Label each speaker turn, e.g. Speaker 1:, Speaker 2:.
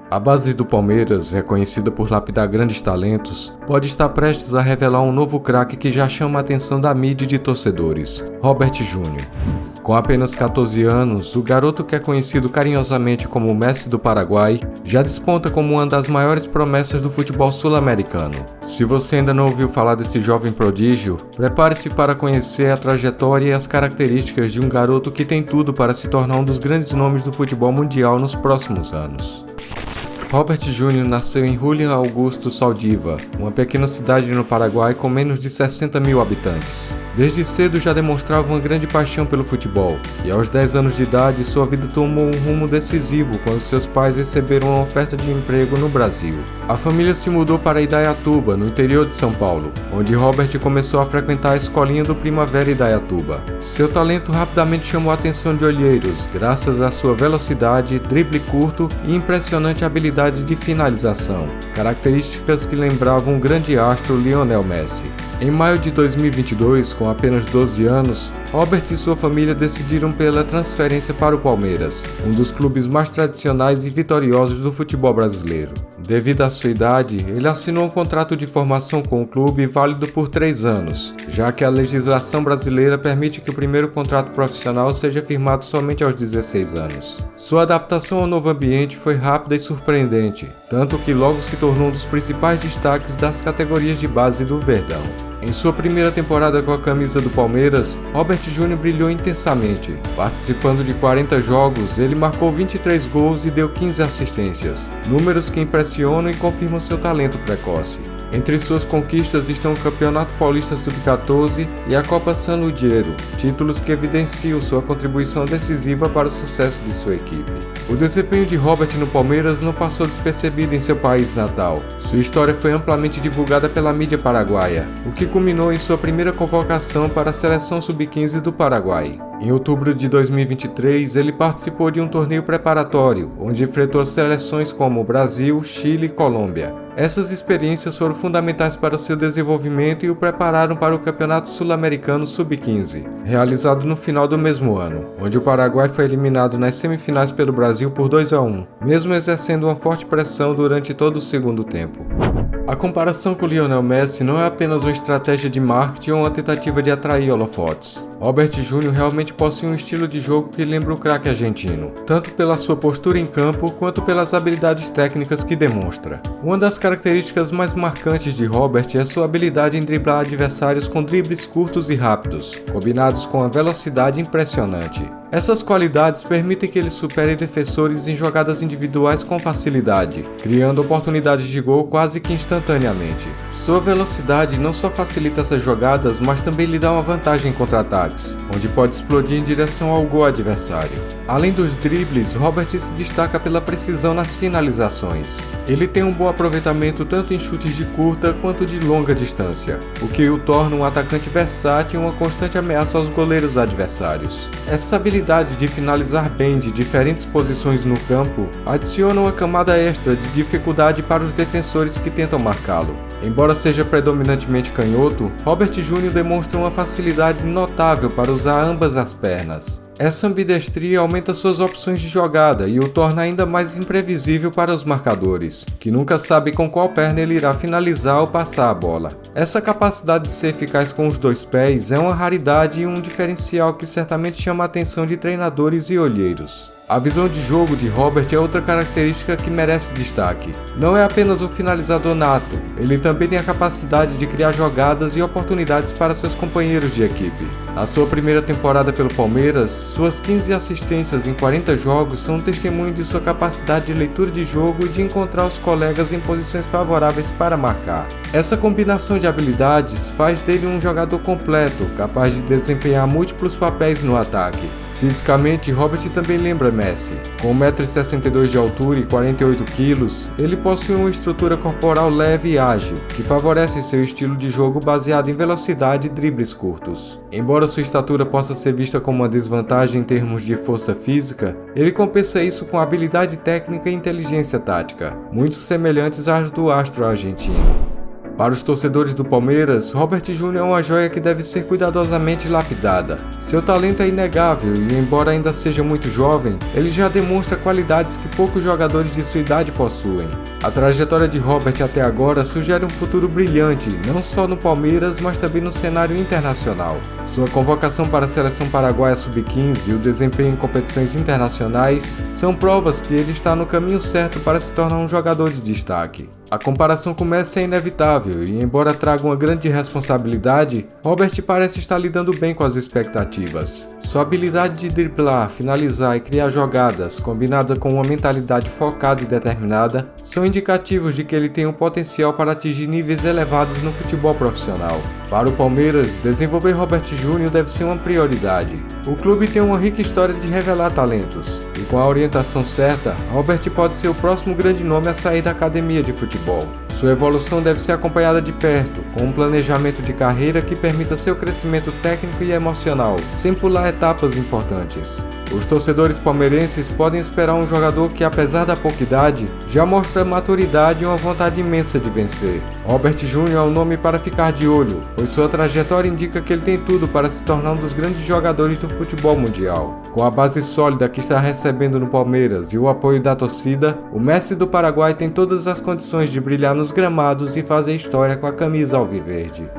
Speaker 1: A base do Palmeiras, reconhecida por lapidar grandes talentos, pode estar prestes a revelar um novo craque que já chama a atenção da mídia e de torcedores, Robert Júnior. Com apenas 14 anos, o garoto que é conhecido carinhosamente como o Messi do Paraguai, já desponta como uma das maiores promessas do futebol sul-americano. Se você ainda não ouviu falar desse jovem prodígio, prepare-se para conhecer a trajetória e as características de um garoto que tem tudo para se tornar um dos grandes nomes do futebol mundial nos próximos anos. Robert Júnior nasceu em Julián Augusto Saldiva, uma pequena cidade no Paraguai com menos de 60 mil habitantes. Desde cedo já demonstrava uma grande paixão pelo futebol, e aos 10 anos de idade sua vida tomou um rumo decisivo quando seus pais receberam uma oferta de emprego no Brasil. A família se mudou para Indaiatuba, no interior de São Paulo, onde Robert começou a frequentar a escolinha do Primavera Indaiatuba. Seu talento rapidamente chamou a atenção de olheiros, graças à sua velocidade, drible curto e impressionante habilidade de finalização, características que lembravam um grande astro, Lionel Messi. Em maio de 2022, com apenas 12 anos, Robert e sua família decidiram pela transferência para o Palmeiras, um dos clubes mais tradicionais e vitoriosos do futebol brasileiro. Devido à sua idade, ele assinou um contrato de formação com o clube válido por 3 anos, já que a legislação brasileira permite que o primeiro contrato profissional seja firmado somente aos 16 anos. Sua adaptação ao novo ambiente foi rápida e surpreendente, tanto que logo se tornou um dos principais destaques das categorias de base do Verdão. Em sua primeira temporada com a camisa do Palmeiras, Robert Júnior brilhou intensamente. Participando de 40 jogos, ele marcou 23 gols e deu 15 assistências, números que impressionam e confirmam seu talento precoce. Entre suas conquistas estão o Campeonato Paulista Sub-14 e a Copa San Ludiero, títulos que evidenciam sua contribuição decisiva para o sucesso de sua equipe. O desempenho de Robert no Palmeiras não passou despercebido em seu país natal. Sua história foi amplamente divulgada pela mídia paraguaia, o que culminou em sua primeira convocação para a seleção Sub-15 do Paraguai. Em outubro de 2023, ele participou de um torneio preparatório, onde enfrentou seleções como Brasil, Chile e Colômbia. Essas experiências foram fundamentais para o seu desenvolvimento e o prepararam para o Campeonato Sul-Americano Sub-15, realizado no final do mesmo ano, onde o Paraguai foi eliminado nas semifinais pelo Brasil por 2-1, mesmo exercendo uma forte pressão durante todo o segundo tempo. A comparação com Lionel Messi não é apenas uma estratégia de marketing ou uma tentativa de atrair holofotes. Robert Júnior realmente possui um estilo de jogo que lembra o craque argentino, tanto pela sua postura em campo quanto pelas habilidades técnicas que demonstra. Uma das características mais marcantes de Robert é sua habilidade em driblar adversários com dribles curtos e rápidos, combinados com uma velocidade impressionante. Essas qualidades permitem que ele supere defensores em jogadas individuais com facilidade, criando oportunidades de gol quase que instantaneamente. Sua velocidade não só facilita essas jogadas, mas também lhe dá uma vantagem em contra-ataques, onde pode explodir em direção ao gol adversário. Além dos dribles, Robert se destaca pela precisão nas finalizações. Ele tem um bom aproveitamento tanto em chutes de curta quanto de longa distância, o que o torna um atacante versátil e uma constante ameaça aos goleiros adversários. Essa habilidade de finalizar bem de diferentes posições no campo adiciona uma camada extra de dificuldade para os defensores que tentam marcá-lo. Embora seja predominantemente canhoto, Robert Júnior demonstra uma facilidade notável para usar ambas as pernas. Essa ambidestria aumenta suas opções de jogada e o torna ainda mais imprevisível para os marcadores, que nunca sabem com qual perna ele irá finalizar ou passar a bola. Essa capacidade de ser eficaz com os dois pés é uma raridade e um diferencial que certamente chama a atenção de treinadores e olheiros. A visão de jogo de Robert é outra característica que merece destaque. Não é apenas um finalizador nato, ele também tem a capacidade de criar jogadas e oportunidades para seus companheiros de equipe. Na sua primeira temporada pelo Palmeiras, suas 15 assistências em 40 jogos são um testemunho de sua capacidade de leitura de jogo e de encontrar os colegas em posições favoráveis para marcar. Essa combinação de habilidades faz dele um jogador completo, capaz de desempenhar múltiplos papéis no ataque. Fisicamente, Robert também lembra Messi. Com 1,62 m de altura e 48 kg, ele possui uma estrutura corporal leve e ágil, que favorece seu estilo de jogo baseado em velocidade e dribles curtos. Embora sua estatura possa ser vista como uma desvantagem em termos de força física, ele compensa isso com habilidade técnica e inteligência tática, muito semelhantes às do astro argentino. Para os torcedores do Palmeiras, Robert Júnior é uma joia que deve ser cuidadosamente lapidada. Seu talento é inegável e, embora ainda seja muito jovem, ele já demonstra qualidades que poucos jogadores de sua idade possuem. A trajetória de Robert até agora sugere um futuro brilhante, não só no Palmeiras, mas também no cenário internacional. Sua convocação para a seleção paraguaia sub-15 e o desempenho em competições internacionais são provas que ele está no caminho certo para se tornar um jogador de destaque. A comparação com Messi é inevitável e, embora traga uma grande responsabilidade, Robert parece estar lidando bem com as expectativas. Sua habilidade de driblar, finalizar e criar jogadas, combinada com uma mentalidade focada e determinada, são indicativos de que ele tem um potencial para atingir níveis elevados no futebol profissional. Para o Palmeiras, desenvolver Robert Júnior deve ser uma prioridade. O clube tem uma rica história de revelar talentos, e com a orientação certa, Robert pode ser o próximo grande nome a sair da academia de futebol. Sua evolução deve ser acompanhada de perto, com um planejamento de carreira que permita seu crescimento técnico e emocional, sem pular etapas importantes. Os torcedores palmeirenses podem esperar um jogador que, apesar da pouca idade, já mostra maturidade e uma vontade imensa de vencer. Robert Júnior é um nome para ficar de olho, pois sua trajetória indica que ele tem tudo para se tornar um dos grandes jogadores do futebol mundial. Com a base sólida que está recebendo no Palmeiras e o apoio da torcida, o Messi do Paraguai tem todas as condições de brilhar nos gramados e fazer história com a camisa alviverde.